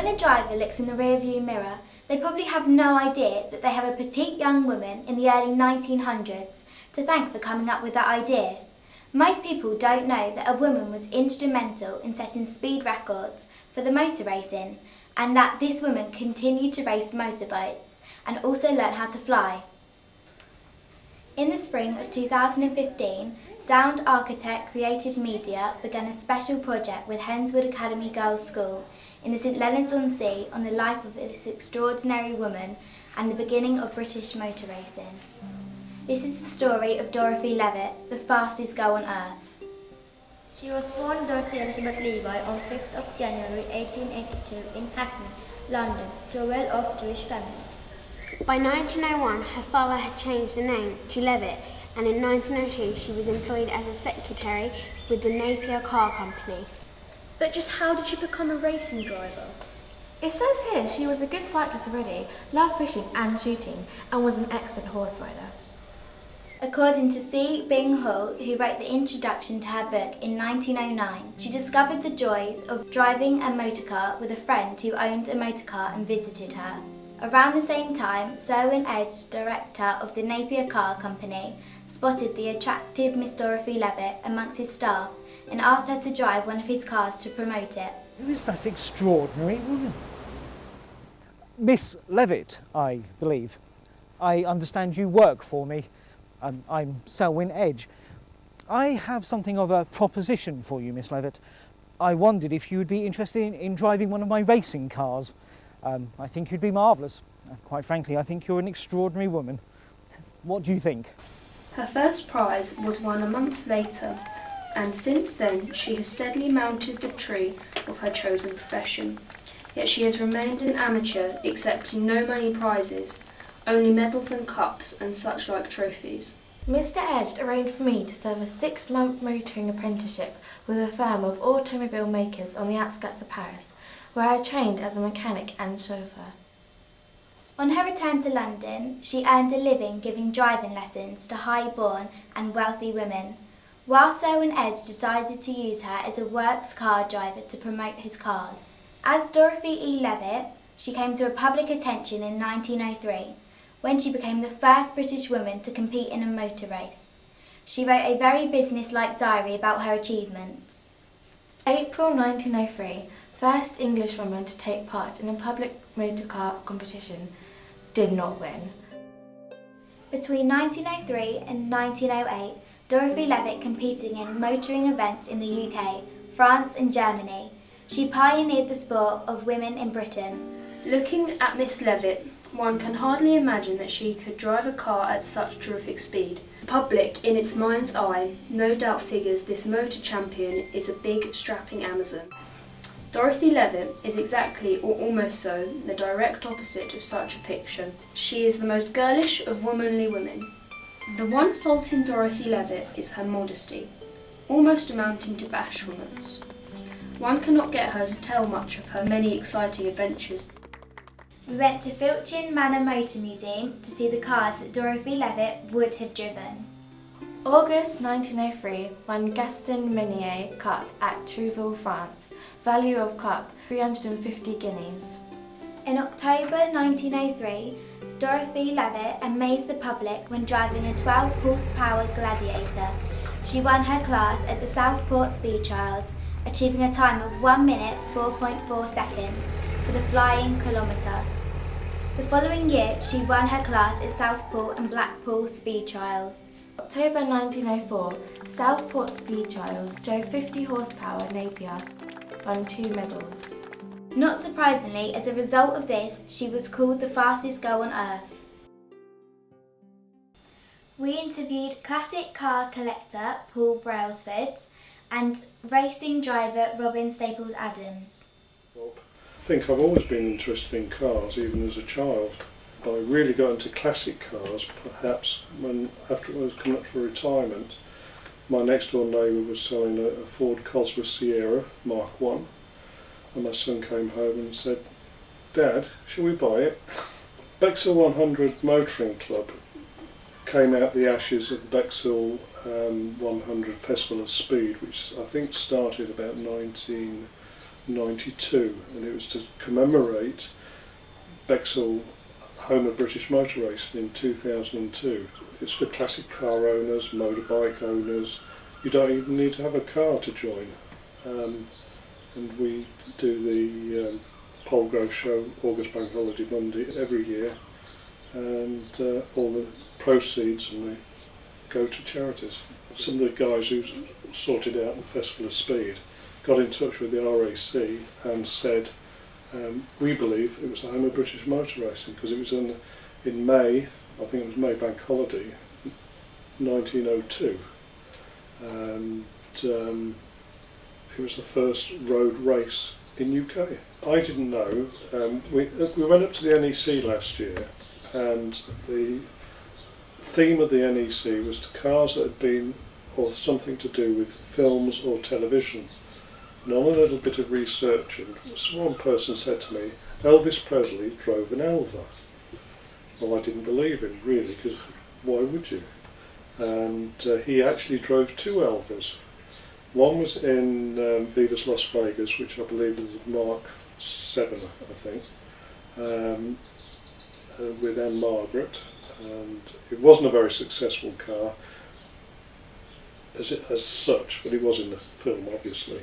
When a driver looks in the rearview mirror, they probably have no idea that they have a petite young woman in the early 1900s to thank for coming up with that idea. Most people don't know that a woman was instrumental in setting speed records for the motor racing, and that this woman continued to race motorboats and also learn how to fly. In the spring of 2015, Sound Architect Creative Media began a special project with Henswood Academy Girls' School in the St Leonards-on-Sea on the life of this extraordinary woman and the beginning of British motor racing. This is the story of Dorothy Levitt, the fastest girl on earth. She was born Dorothy Elizabeth Levi on 5th of January 1882 in Hackney, London, to a well-off Jewish family. By 1901, her father had changed the name to Levitt, and in 1902 she was employed as a secretary with the Napier Car Company. But just how did she become a racing driver? It says here she was a good cyclist already, loved fishing and shooting, and was an excellent horse rider. According to C. Bing Hull, who wrote the introduction to her book in 1909, she discovered the joys of driving a motorcar with a friend who owned a motorcar and visited her. Around the same time, Selwyn Edge, director of the Napier Car Company, spotted the attractive Miss Dorothy Levitt amongst his staff and asked her to drive one of his cars to promote it. Who is that extraordinary woman? Miss Levitt, I believe. I understand you work for me. I'm Selwyn Edge. I have something of a proposition for you, Miss Levitt. I wondered if you would be interested in driving one of my racing cars. I think you'd be marvellous. Quite frankly, I think you're an extraordinary woman. What do you think? Her first prize was won a month later, and since then she has steadily mounted the tree of her chosen profession. Yet she has remained an amateur, accepting no money prizes, only medals and cups and such like trophies. Mr. Edge arranged for me to serve a 6-month motoring apprenticeship with a firm of automobile makers on the outskirts of Paris, where I trained as a mechanic and chauffeur. On her return to London, she earned a living giving driving lessons to high-born and wealthy women, while Selwyn Edge decided to use her as a works car driver to promote his cars. As Dorothy E. Levitt, she came to public attention in 1903, when she became the first British woman to compete in a motor race. She wrote a very business-like diary about her achievements. April 1903, first English woman to take part in a public motor car competition, did not win. Between 1903 and 1908, Dorothy Levitt competed in motoring events in the UK, France and Germany. She pioneered the sport of women in Britain. Looking at Miss Levitt, one can hardly imagine that she could drive a car at such terrific speed. The public, in its mind's eye, no doubt figures this motor champion is a big, strapping Amazon. Dorothy Levitt is exactly, or almost so, the direct opposite of such a picture. She is the most girlish of womanly women. The one fault in Dorothy Levitt is her modesty, almost amounting to bashfulness. One cannot get her to tell much of her many exciting adventures. We went to Filchin Manor Motor Museum to see the cars that Dorothy Levitt would have driven. August 1903, won Gaston Menier Cup at Trouville, France. Value of cup, 350 guineas. In October 1903, Dorothy Levitt amazed the public when driving a 12-horsepower Gladiator. She won her class at the Southport Speed Trials, achieving a time of 1 minute 4.4 seconds for the flying kilometre. The following year, she won her class at Southport and Blackpool Speed Trials. October 1904, Southport Speed Trials, drove 50 horsepower Napier, won 2 medals. Not surprisingly, as a result of this, she was called the fastest girl on earth. We interviewed classic car collector Paul Brailsford and racing driver Robin Staples Adams. I think I've always been interested in cars, even as a child. I really got into classic cars, perhaps, after I was coming up for retirement. My next door neighbour was selling a Ford Cosworth Sierra Mark I, and my son came home and said, "Dad, shall we buy it?" Bexhill 100 Motoring Club came out the ashes of the Bexhill 100 Festival of Speed, which I think started about 19 92, and it was to commemorate Bexhill Home of British Motor Racing in 2002. It's for classic car owners, motorbike owners. You don't even need to have a car to join. And we do the Polgrove show, August Bank Holiday Monday, every year, and all the proceeds and they go to charities. Some of the guys who sorted out the Festival of Speed got in touch with the RAC and said, we believe it was the home of British motor racing, because it was in May, I think it was May Bank Holiday, 1902, and it was the first road race in UK. I didn't know. We went up to the NEC last year, and the theme of the NEC was to cars that had been, or something to do with films or television. And on a little bit of researching, one person said to me, Elvis Presley drove an Elva. Well, I didn't believe him, really, because why would you? And he actually drove two Elvas. One was in Vivas Las Vegas, which I believe was a Mark 7, I think, with Anne Margaret. And it wasn't a very successful car as such, but it was in the film, obviously.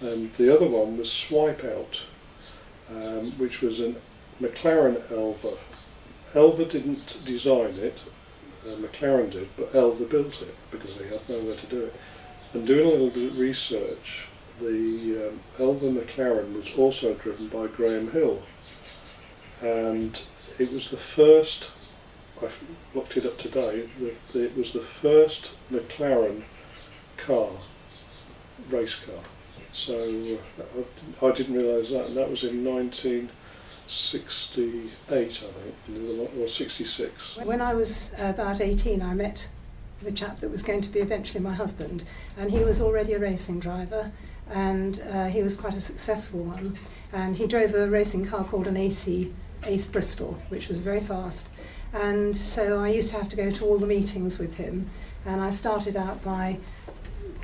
And the other one was Swipeout, which was a McLaren Elva. Elva didn't design it, McLaren did, but Elva built it because they had nowhere to do it. And doing a little bit of research, the Elva McLaren was also driven by Graham Hill, and it was the first, I looked it up today, it was the first McLaren car, race car. So I didn't realise that, and that was in 1968, I think, or 66. When I was about 18, I met the chap that was going to be eventually my husband, and he was already a racing driver, and he was quite a successful one, and he drove a racing car called an Ace Bristol, which was very fast, and so I used to have to go to all the meetings with him, and I started out by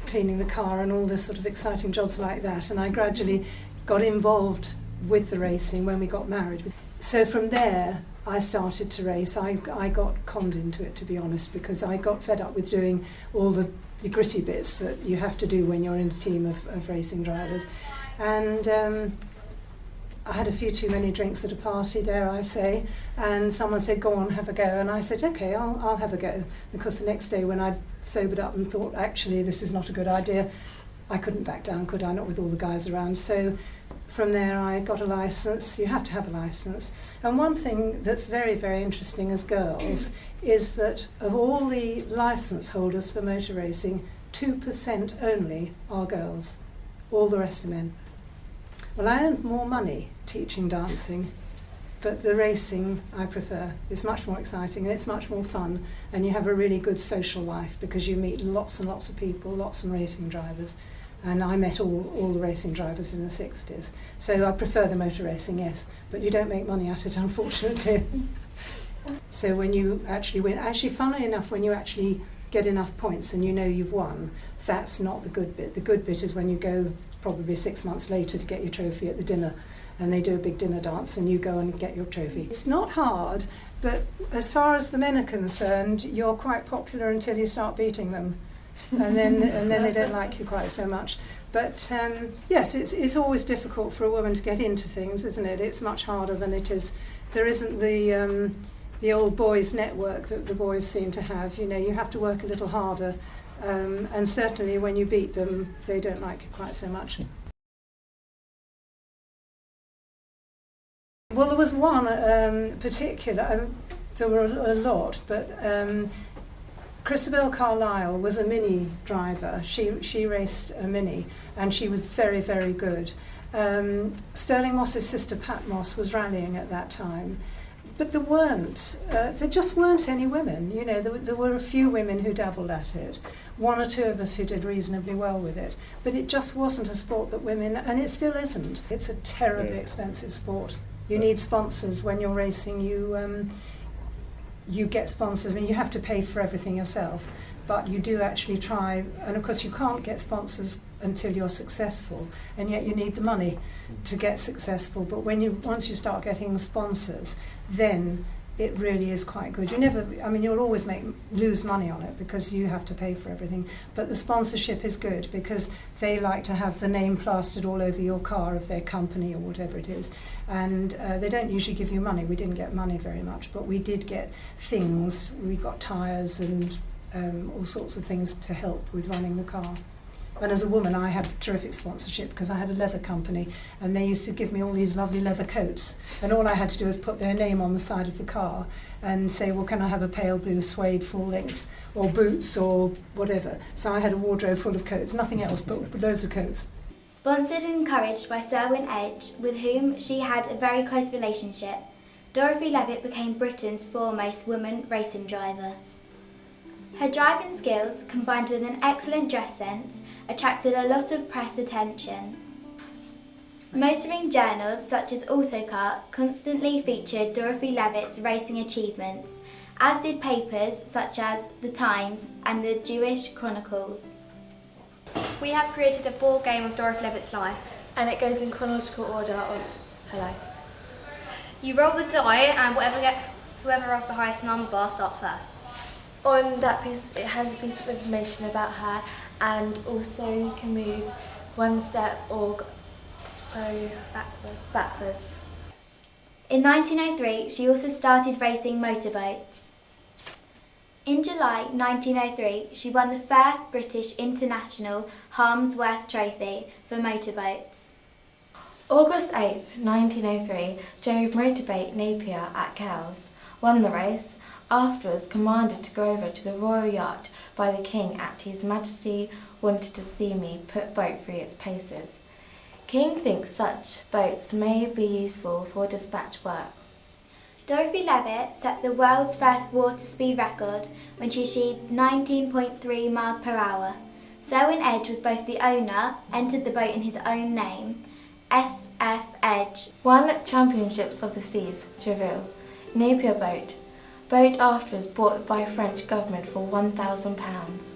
cleaning the car and all the sort of exciting jobs like that, and I gradually got involved with the racing when we got married. So from there I started to race. I got conned into it, to be honest, because I got fed up with doing all the gritty bits that you have to do when you're in a team of racing drivers. And I had a few too many drinks at a party, dare I say, and someone said, go on, have a go. And I said, okay, I'll have a go. Because the next day when I sobered up and thought, actually, this is not a good idea, I couldn't back down, could I? Not with all the guys around. So from there I got a licence. You have to have a licence. And one thing that's very, very interesting as girls is that of all the licence holders for motor racing, 2% only are girls. All the rest are men. Well, I earned more money teaching dancing, but the racing I prefer. It's much more exciting and it's much more fun, and you have a really good social life because you meet lots and lots of people, lots of racing drivers. And I met all the racing drivers in the 60s. So I prefer the motor racing, yes, but you don't make money at it, unfortunately. So when you actually win, actually funnily enough, when you actually get enough points and you know you've won, that's not the good bit. The good bit is when you go probably 6 months later to get your trophy at the dinner, and they do a big dinner dance and you go and get your trophy. It's not hard, but as far as the men are concerned, you're quite popular until you start beating them. And then they don't like you quite so much. But yes, it's always difficult for a woman to get into things, isn't it? It's much harder than it is. There isn't the old boys network that the boys seem to have. You know, you have to work a little harder, and certainly when you beat them, they don't like you quite so much. Well, there was one particular. There were a lot, but. Christabel Carlyle was a Mini driver. She raced a Mini, and she was very, very good. Sterling Moss's sister Pat Moss was rallying at that time, but there just weren't any women. You know, there were a few women who dabbled at it, one or two of us who did reasonably well with it, but it just wasn't a sport that women, and it still isn't. It's a terribly expensive sport. You need sponsors when you're racing. You get sponsors. I mean, you have to pay for everything yourself, but you do actually try, and of course you can't get sponsors until you're successful, and yet you need the money to get successful. But once you start getting sponsors, then it really is quite good. You'll always lose money on it because you have to pay for everything, but the sponsorship is good because they like to have the name plastered all over your car of their company or whatever it is, and they don't usually give you money. We didn't get money very much, but we did get things. We got tyres and all sorts of things to help with running the car. And as a woman, I had terrific sponsorship because I had a leather company, and they used to give me all these lovely leather coats, and all I had to do was put their name on the side of the car and say, well, can I have a pale blue suede full length, or boots, or whatever. So I had a wardrobe full of coats, nothing else but loads of coats. Sponsored and encouraged by Selwyn Edge, with whom she had a very close relationship, Dorothy Levitt became Britain's foremost woman racing driver. Her driving skills, combined with an excellent dress sense, attracted a lot of press attention. Motoring journals such as Autocar constantly featured Dorothy Levitt's racing achievements, as did papers such as The Times and the Jewish Chronicles. We have created a ball game of Dorothy Levitt's life. And it goes in chronological order of her life. You roll the die, and whoever rolls the highest number starts first. On that piece, it has a piece of information about her, and also you can move one step or go backwards. In 1903, she also started racing motorboats. In July 1903, she won the first British International Harmsworth Trophy for motorboats. August 8th, 1903, drove motorbike Napier at Cowes, won the race, afterwards commanded to go over to the royal yacht by the King at His Majesty wanted to see me put boat through its paces. King thinks such boats may be useful for dispatch work. Dorothy Levitt set the world's first water speed record when she achieved 19.3 miles per hour. Selwyn Edge was both the owner, entered the boat in his own name, S.F. Edge. Won Championships of the Seas, Treville, Napier boat. Boat afterwards bought by French government for £1,000.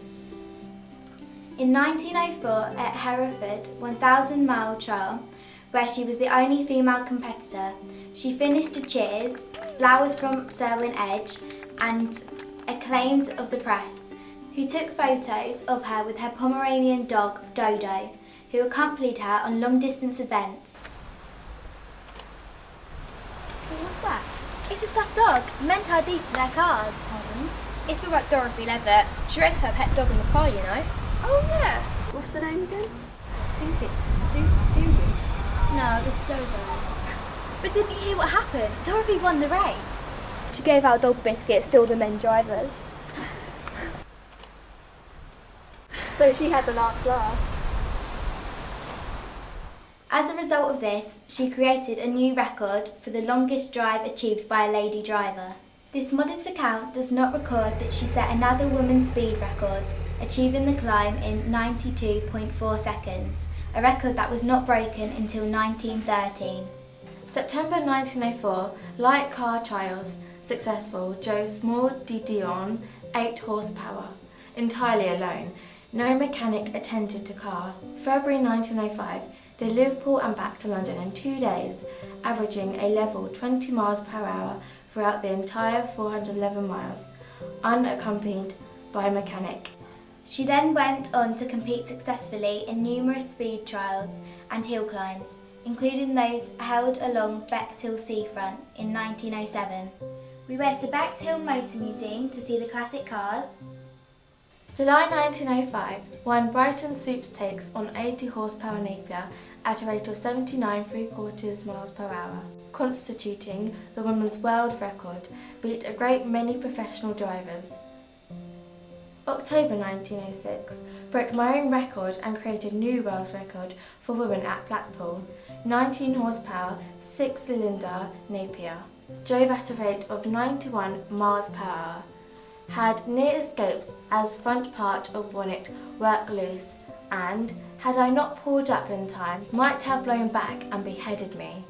In 1904 at Hereford 1,000-mile trial, where she was the only female competitor, she finished to cheers, flowers from Selwyn Edge, and acclaimed of the press, who took photos of her with her Pomeranian dog Dodo, who accompanied her on long-distance events. What's that? It's a stuffed dog, meant to add these to their cars. It's all about Dorothy Levitt. She raced her pet dog in the car, you know. Oh yeah. What's the name again? No, it's Dodo. But didn't you hear what happened? Dorothy won the race. She gave out dog biscuits to all the men drivers. So she had the last laugh. As a result of this, she created a new record for the longest drive achieved by a lady driver. This modest account does not record that she set another woman's speed record, achieving the climb in 92.4 seconds, a record that was not broken until 1913. September 1904, light car trials, successful, drove small Dion, 8 horsepower, entirely alone. No mechanic attended to car. February 1905, did Liverpool and back to London in 2 days, averaging a level 20 miles per hour throughout the entire 411 miles, unaccompanied by a mechanic. She then went on to compete successfully in numerous speed trials and hill climbs, including those held along Bexhill seafront in 1907. We went to Bexhill Motor Museum to see the classic cars. July 1905, won Brighton sweepstakes on 80 horsepower Napier at a rate of 79 3/4 miles per hour, constituting the women's world record, beat a great many professional drivers. October 1906, broke my own record and created a new world record for women at Blackpool, 19 horsepower, 6-cylinder Napier. Drove at a rate of 91 miles per hour. Had near escapes as front part of bonnet worked loose and, had I not pulled up in time, might have blown back and beheaded me.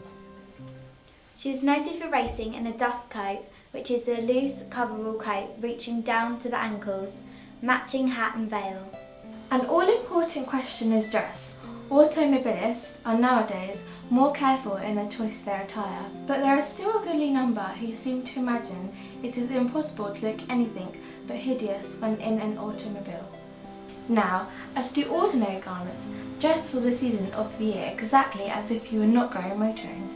She was noted for racing in a dust coat, which is a loose coverall coat reaching down to the ankles, matching hat and veil. An all-important question is dress. Automobilists are nowadays more careful in their choice of their attire, but there are still a goodly number who seem to imagine it is impossible to look anything but hideous when in an automobile. Now, as to ordinary garments, dress for the season of the year exactly as if you were not going motoring.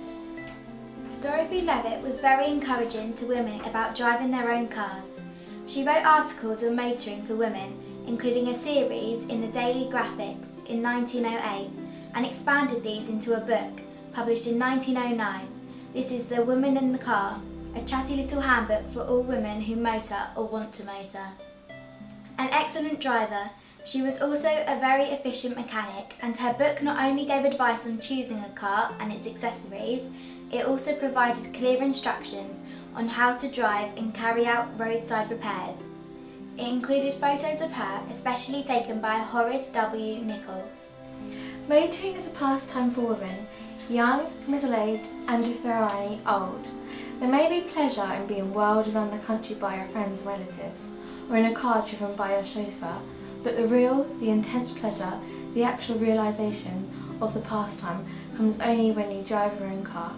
Dorothy Levitt was very encouraging to women about driving their own cars. She wrote articles on motoring for women, including a series in the Daily Graphics in 1908, and expanded these into a book published in 1909. This is The Woman in the Car, a chatty little handbook for all women who motor or want to motor. An excellent driver, she was also a very efficient mechanic, and her book not only gave advice on choosing a car and its accessories, it also provided clear instructions on how to drive and carry out roadside repairs. It included photos of her, especially taken by Horace W. Nichols. Motoring is a pastime for women, young, middle-aged, and if there are any, old. There may be pleasure in being whirled around the country by your friends and relatives, or in a car driven by your chauffeur, but the intense pleasure, the actual realisation of the pastime comes only when you drive your own car.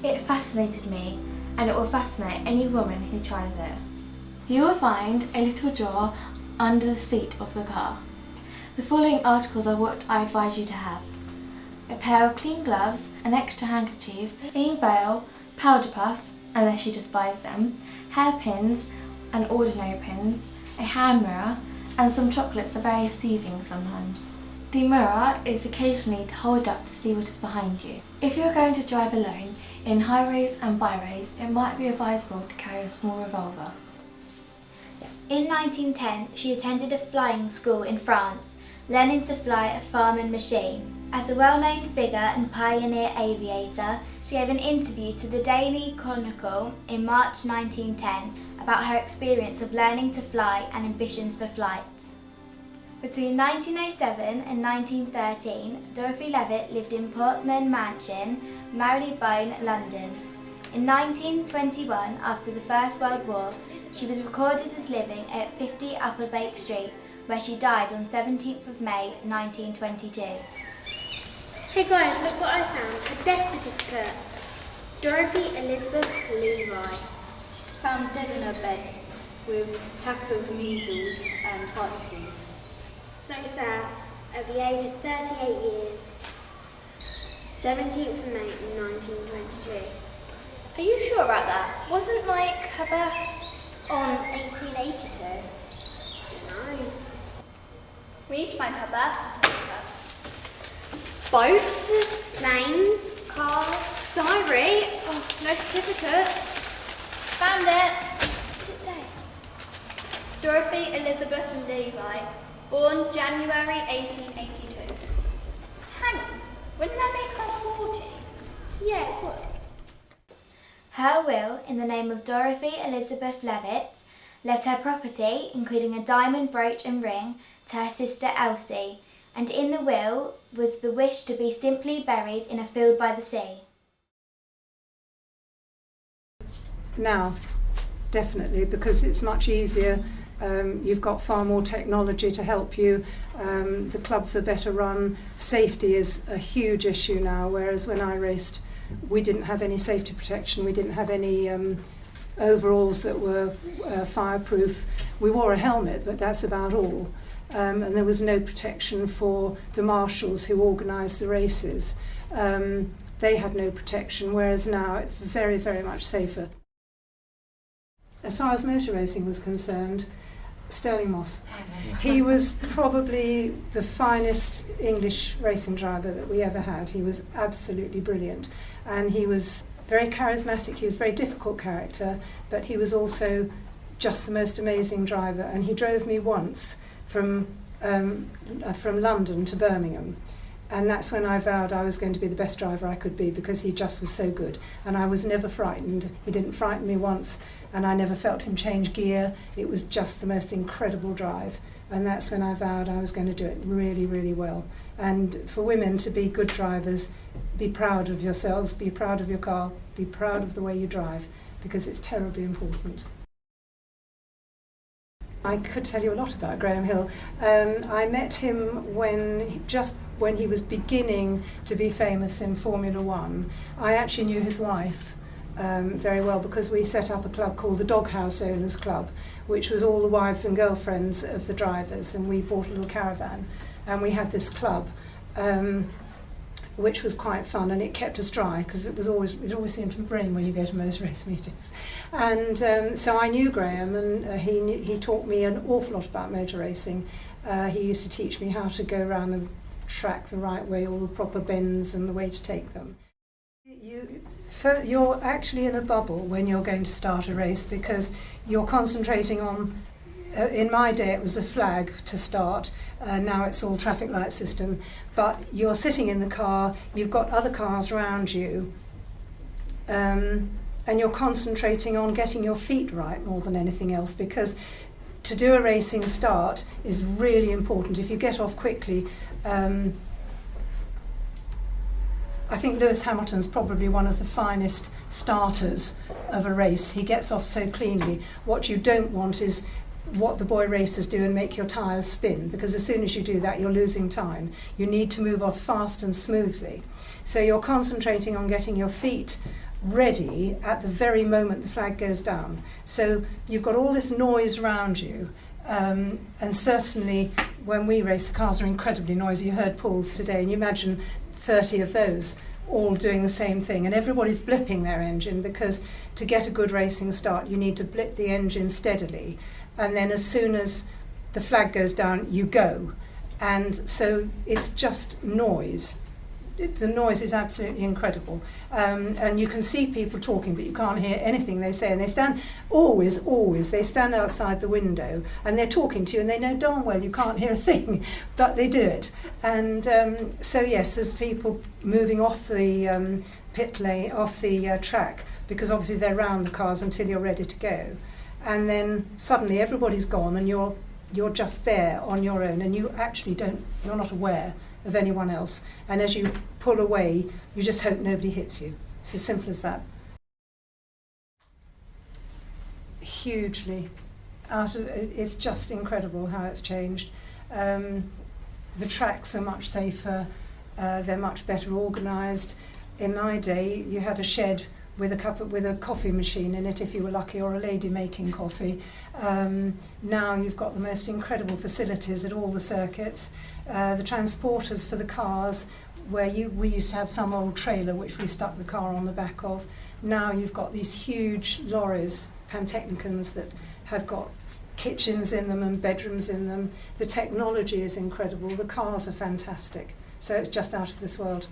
It fascinated me, and it will fascinate any woman who tries it. You will find a little drawer under the seat of the car. The following articles are what I advise you to have: a pair of clean gloves, an extra handkerchief, a veil, powder puff, unless she just buys them, hairpins and ordinary pins, a hand mirror, and some chocolates are very soothing sometimes. The mirror is occasionally to hold up to see what is behind you. If you are going to drive alone, in highways and byways, it might be advisable to carry a small revolver. In 1910, she attended a flying school in France, learning to fly a Farman machine. As a well-known figure and pioneer aviator, she gave an interview to the Daily Chronicle in March 1910 about her experience of learning to fly and ambitions for flight. Between 1907 and 1913, Dorothy Levitt lived in Portman Mansion, Marylebone, London. In 1921, after the First World War, she was recorded as living at 50 Upper Bake Street, where she died on 17th of May 1922. Hey guys, look what I found. Her death certificate. Dorothy Elizabeth Levi. Found dead in her bed with attack of measles and heart disease. So sad. At the age of 38 years. 17th of May 1922. Are you sure about that? Wasn't her birth on 1882? No. We need to find her birth certificate. Boats, planes, Cars, diary. Oh, no certificate. Found it. What does it say? Dorothy Elizabeth Levi, born January 1882. Hang on, wouldn't that make her 40? Yeah, it would. Her will, in the name of Dorothy Elizabeth Levitt, left her property, including a diamond brooch and ring, to her sister Elsie, and in the will was the wish to be simply buried in a field by the sea. Now, definitely, because it's much easier. You've got far more technology to help you. The clubs are better run. Safety is a huge issue now, whereas when I raced, we didn't have any safety protection. We didn't have any overalls that were fireproof. We wore a helmet, but that's about all. And there was no protection for the marshals who organised the races. They had no protection, whereas now it's very, very much safer. As far as motor racing was concerned, Stirling Moss. He was probably the finest English racing driver that we ever had. He was absolutely brilliant, and he was very charismatic. He was a very difficult character, but he was also just the most amazing driver. And he drove me once from London to Birmingham, and that's when I vowed I was going to be the best driver I could be, because he just was so good, and I was never frightened. He didn't frighten me once, and I never felt him change gear. It was just the most incredible drive, and that's when I vowed I was going to do it really, really well. And for women to be good drivers, be proud of yourselves, be proud of your car, be proud of the way you drive, because it's terribly important. I could tell you a lot about Graham Hill. I met him just when he was beginning to be famous in Formula One. I actually knew his wife very well because we set up a club called the Doghouse Owners Club, which was all the wives and girlfriends of the drivers, and we bought a little caravan and we had this club, which was quite fun, and it kept us dry because it always seemed to rain when you go to motor race meetings. And so I knew Graham, and he taught me an awful lot about motor racing. He used to teach me how to go around the track the right way, all the proper bends and the way to take them. You're actually in a bubble when you're going to start a race because you're concentrating on, in my day it was a flag to start, now it's all traffic light system, but you're sitting in the car, you've got other cars around you, and you're concentrating on getting your feet right more than anything else, because to do a racing start is really important. If you get off quickly, I think Lewis Hamilton's probably one of the finest starters of a race. He gets off so cleanly. What you don't want is what the boy racers do and make your tyres spin, because as soon as you do that you're losing time. You need to move off fast and smoothly. So you're concentrating on getting your feet ready at the very moment the flag goes down. So you've got all this noise around you, and certainly when we race, the cars are incredibly noisy. You heard Paul's today, and you imagine 30 of those all doing the same thing, and everybody's blipping their engine, because to get a good racing start you need to blip the engine steadily, and then as soon as the flag goes down you go. And so it's just noise. The noise is absolutely incredible, and you can see people talking but you can't hear anything they say, and they stand they stand outside the window and they're talking to you and they know darn well you can't hear a thing, but they do it. And so yes, there's people moving off the pit lane, off the track, because obviously they're round the cars until you're ready to go, and then suddenly everybody's gone and you're just there on your own, and you're not aware of anyone else, and as you pull away you just hope nobody hits you. It's as simple as that. Hugely. It's just incredible how it's changed. The tracks are much safer, they're much better organised. In my day you had a shed with a coffee machine in it if you were lucky, or a lady making coffee. Now you've got the most incredible facilities at all the circuits. The transporters for the cars, where we used to have some old trailer which we stuck the car on the back of. Now you've got these huge lorries, Pantechnicons, that have got kitchens in them and bedrooms in them. The technology is incredible, the cars are fantastic, so it's just out of this world.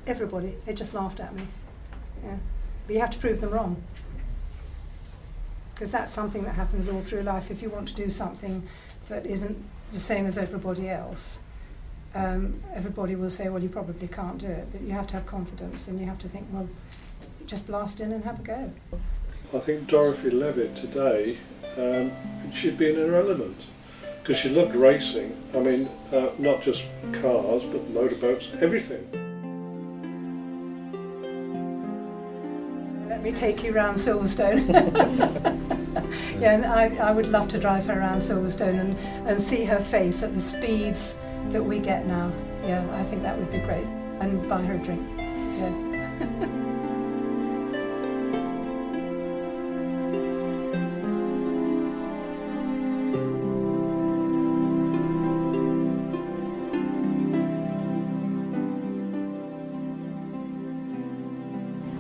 Everybody, they just laughed at me. Yeah. But you have to prove them wrong, because that's something that happens all through life. If you want to do something that isn't the same as everybody else, everybody will say, well, you probably can't do it, but you have to have confidence, and you have to think, well, just blast in and have a go. I think Dorothy Levitt today, she'd be an irrelevant, because she loved racing. I mean, not just cars, but motorboats, everything. Let me take you round Silverstone. Yeah, and I would love to drive her around Silverstone and see her face at the speeds that we get now. Yeah, I think that would be great. And buy her a drink. Yeah.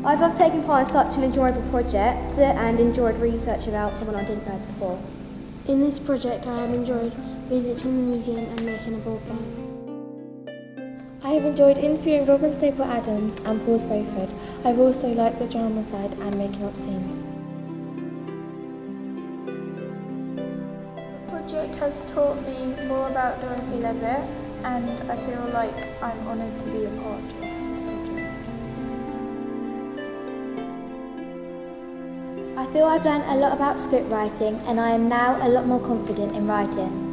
I've loved taking part in such an enjoyable project and enjoyed research about someone I didn't know before. In this project I have enjoyed visiting the museum and making a board game. I have enjoyed interviewing Robin Staple Adams and Paul Beauford. I've also liked the drama side and making up scenes. The project has taught me more about Dorothy Levitt, and I feel like I'm honoured to be a part of. I feel I've learned a lot about script writing, and I am now a lot more confident in writing.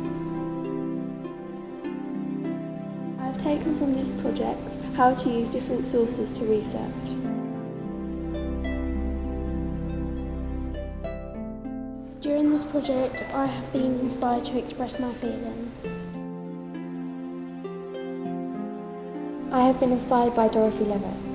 I've taken from this project how to use different sources to research. During this project, I have been inspired to express my feelings. I have been inspired by Dorothy Levitt.